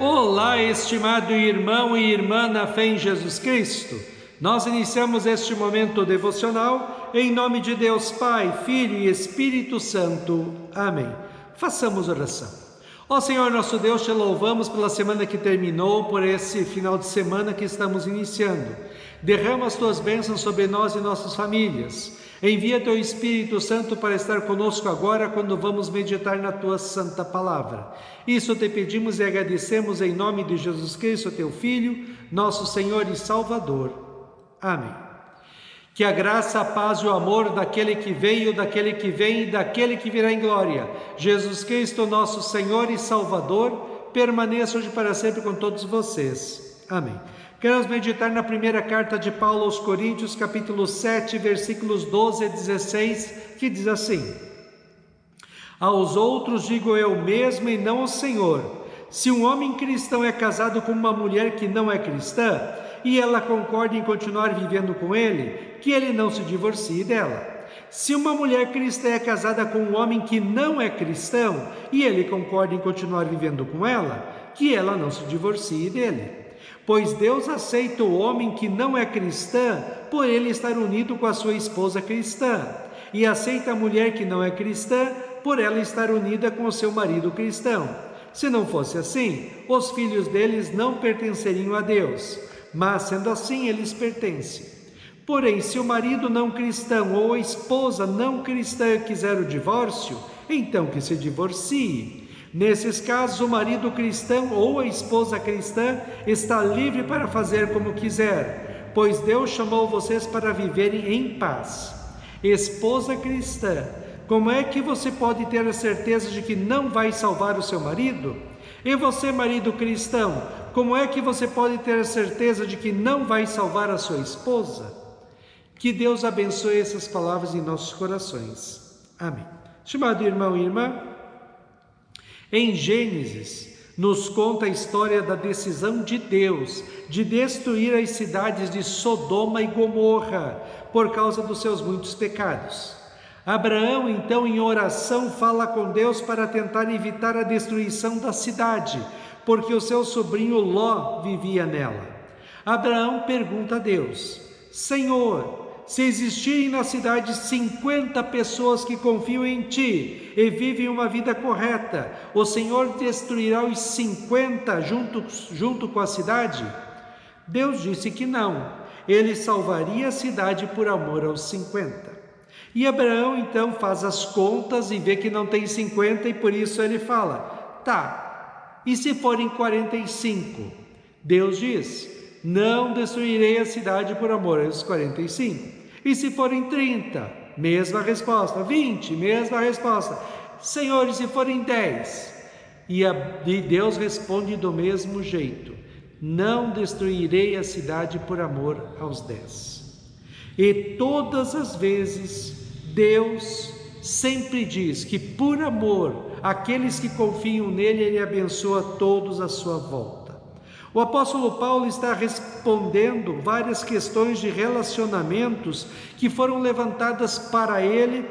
Olá, estimado irmão e irmã na fé em Jesus Cristo. Nós iniciamos este momento devocional em nome de Deus Pai, Filho e Espírito Santo. Amém. Façamos oração. Ó Senhor nosso Deus, te louvamos pela semana que terminou, por esse final de semana que estamos iniciando. Derrama as tuas bênçãos sobre nós e nossas famílias. Envia teu Espírito Santo para estar conosco agora quando vamos meditar na tua santa palavra. Isso te pedimos e agradecemos em nome de Jesus Cristo, teu Filho, nosso Senhor e Salvador. Amém. Que a graça, a paz e o amor daquele que veio, daquele que vem e daquele que virá em glória, Jesus Cristo, nosso Senhor e Salvador, permaneça hoje para sempre com todos vocês. Amém. Queremos meditar na primeira carta de Paulo aos Coríntios, capítulo 7, versículos 12 a 16, que diz assim: Aos outros digo eu mesmo e não ao Senhor, se um homem cristão é casado com uma mulher que não é cristã, e ela concorda em continuar vivendo com ele, que ele não se divorcie dela. Se uma mulher cristã é casada com um homem que não é cristão, e ele concorda em continuar vivendo com ela, que ela não se divorcie dele. Pois Deus aceita o homem que não é cristã por ele estar unido com a sua esposa cristã, e aceita a mulher que não é cristã por ela estar unida com o seu marido cristão. Se não fosse assim, os filhos deles não pertenceriam a Deus, mas sendo assim eles pertencem. Porém, se o marido não cristão ou a esposa não cristã quiser o divórcio, então que se divorcie. Nesses casos, o marido cristão ou a esposa cristã está livre para fazer como quiser, pois Deus chamou vocês para viverem em paz. Esposa cristã, como é que você pode ter a certeza de que não vai salvar o seu marido? E você, marido cristão, como é que você pode ter a certeza de que não vai salvar a sua esposa? Que Deus abençoe essas palavras em nossos corações. Amém. Estimado irmão e irmã, em Gênesis, nos conta a história da decisão de Deus de destruir as cidades de Sodoma e Gomorra por causa dos seus muitos pecados. Abraão, então, em oração, fala com Deus para tentar evitar a destruição da cidade, porque o seu sobrinho Ló vivia nela. Abraão pergunta a Deus: Senhor, se existirem na cidade 50 pessoas que confiam em Ti e vivem uma vida correta, o Senhor destruirá os 50 junto com a cidade? Deus disse que não, Ele salvaria a cidade por amor aos 50. E Abraão então faz as contas e vê que não tem 50 e por isso ele fala: tá, e se forem 45? Deus diz: não destruirei a cidade por amor aos 45. E se forem 30? Mesma resposta. 20? Mesma resposta. Senhor, e se forem 10? E Deus responde do mesmo jeito: não destruirei a cidade por amor aos 10. E todas as vezes Deus sempre diz que por amor àqueles que confiam nele, Ele abençoa todos à sua volta. O apóstolo Paulo está respondendo várias questões de relacionamentos que foram levantadas para ele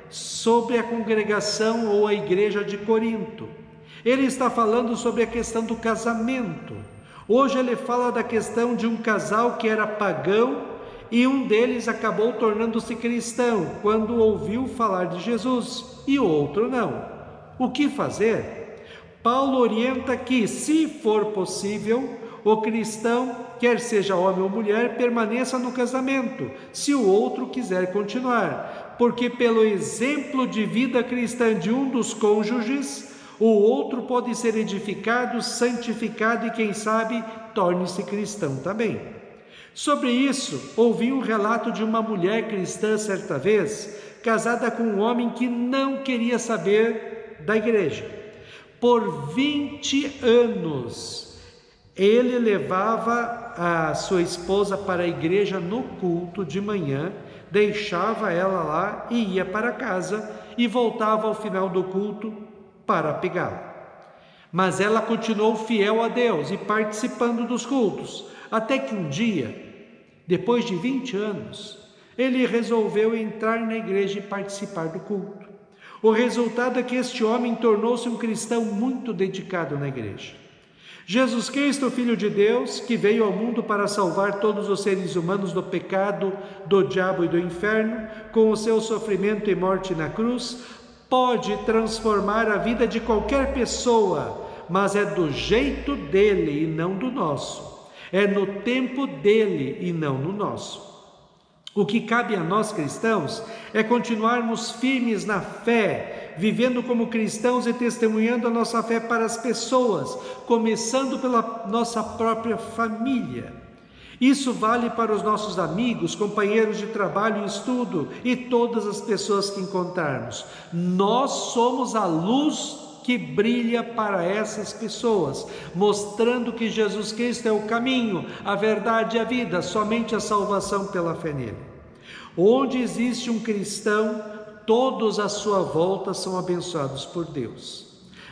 sobre a congregação ou a igreja de Corinto. Ele está falando sobre a questão do casamento. Hoje ele fala da questão de um casal que era pagão e um deles acabou tornando-se cristão quando ouviu falar de Jesus e o outro não. O que fazer? Paulo orienta que, se for possível, o cristão, quer seja homem ou mulher, permaneça no casamento, se o outro quiser continuar, porque pelo exemplo de vida cristã de um dos cônjuges, o outro pode ser edificado, santificado e, quem sabe, torne-se cristão também. Sobre isso, ouvi um relato de uma mulher cristã certa vez, casada com um homem que não queria saber da igreja. Por 20 anos, ele levava a sua esposa para a igreja no culto de manhã, deixava ela lá e ia para casa e voltava ao final do culto para pegá-la. Mas ela continuou fiel a Deus e participando dos cultos, até que um dia, depois de 20 anos, ele resolveu entrar na igreja e participar do culto. O resultado é que este homem tornou-se um cristão muito dedicado na igreja. Jesus Cristo, Filho de Deus, que veio ao mundo para salvar todos os seres humanos do pecado, do diabo e do inferno, com o seu sofrimento e morte na cruz, pode transformar a vida de qualquer pessoa, mas é do jeito dele e não do nosso. É no tempo dele e não no nosso. O que cabe a nós cristãos é continuarmos firmes na fé, vivendo como cristãos e testemunhando a nossa fé para as pessoas, começando pela nossa própria família. Isso vale para os nossos amigos, companheiros de trabalho e estudo e todas as pessoas que encontrarmos. Nós somos a luz que brilha para essas pessoas, mostrando que Jesus Cristo é o caminho, a verdade e a vida, somente a salvação pela fé nele. Onde existe um cristão, todos à sua volta são abençoados por Deus.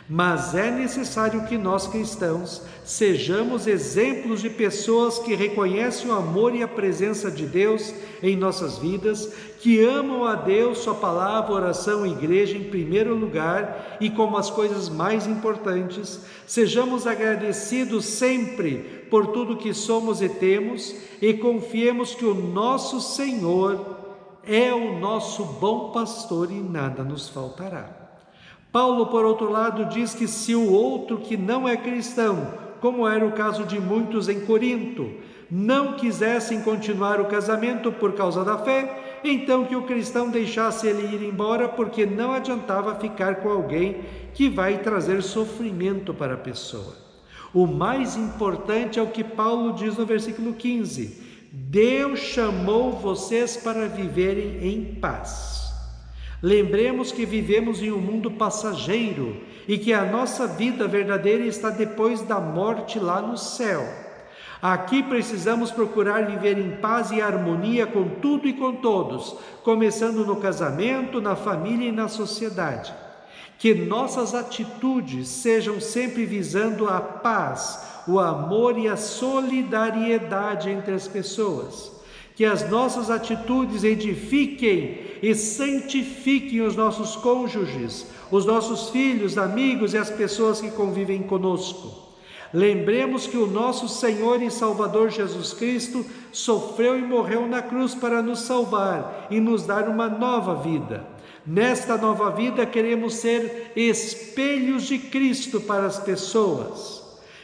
Mas é necessário que nós cristãos sejamos exemplos de pessoas que reconhecem o amor e a presença de Deus em nossas vidas, que amam a Deus, sua palavra, oração e igreja em primeiro lugar e como as coisas mais importantes. Sejamos agradecidos sempre por tudo que somos e temos e confiemos que o nosso Senhor é o nosso bom pastor e nada nos faltará. Paulo, por outro lado, diz que se o outro que não é cristão, como era o caso de muitos em Corinto, não quisessem continuar o casamento por causa da fé, então que o cristão deixasse ele ir embora, porque não adiantava ficar com alguém que vai trazer sofrimento para a pessoa. O mais importante é o que Paulo diz no versículo 15: Deus chamou vocês para viverem em paz. Lembremos que vivemos em um mundo passageiro e que a nossa vida verdadeira está depois da morte lá no céu. Aqui precisamos procurar viver em paz e harmonia com tudo e com todos, começando no casamento, na família e na sociedade. Que nossas atitudes sejam sempre visando a paz, o amor e a solidariedade entre as pessoas. Que as nossas atitudes edifiquem e santifiquem os nossos cônjuges, os nossos filhos, amigos e as pessoas que convivem conosco. Lembremos que o nosso Senhor e Salvador Jesus Cristo sofreu e morreu na cruz para nos salvar e nos dar uma nova vida. Nesta nova vida queremos ser espelhos de Cristo para as pessoas.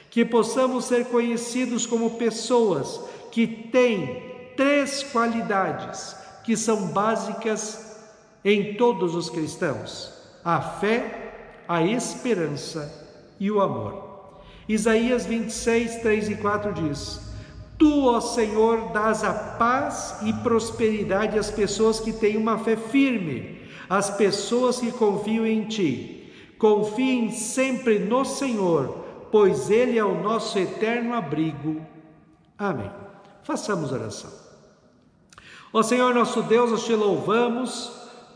Que possamos ser conhecidos como pessoas que têm 3 qualidades que são básicas em todos os cristãos: a fé, a esperança e o amor. Isaías 26, 3 e 4 diz: Tu, ó Senhor, dás a paz e prosperidade às pessoas que têm uma fé firme, às pessoas que confiam em Ti. Confiem sempre no Senhor, pois Ele é o nosso eterno abrigo. Amém. Façamos oração. Ó Senhor nosso Deus, nós Te louvamos,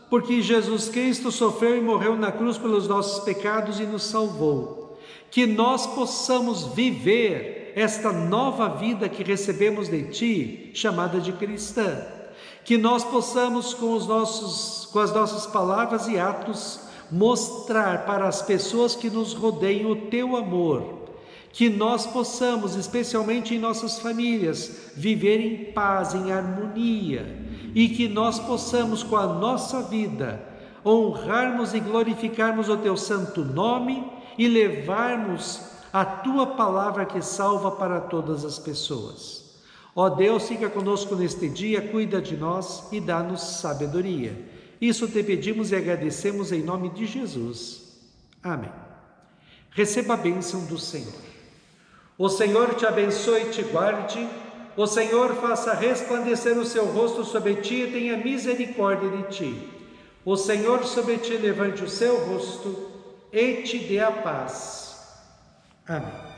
porque Jesus Cristo sofreu e morreu na cruz pelos nossos pecados e nos salvou. Que nós possamos viver esta nova vida que recebemos de Ti, chamada de cristã. Que nós possamos, com as nossas palavras e atos, mostrar para as pessoas que nos rodeiam o Teu amor. Que nós possamos, especialmente em nossas famílias, viver em paz, em harmonia, e que nós possamos, com a nossa vida, honrarmos e glorificarmos o Teu santo nome e levarmos a Tua palavra que salva para todas as pessoas. Ó Deus, fica conosco neste dia, cuida de nós e dá-nos sabedoria. Isso Te pedimos e agradecemos em nome de Jesus. Amém. Receba a bênção do Senhor. O Senhor te abençoe e te guarde, o Senhor faça resplandecer o seu rosto sobre ti e tenha misericórdia de ti. O Senhor sobre ti levante o seu rosto e te dê a paz. Amém.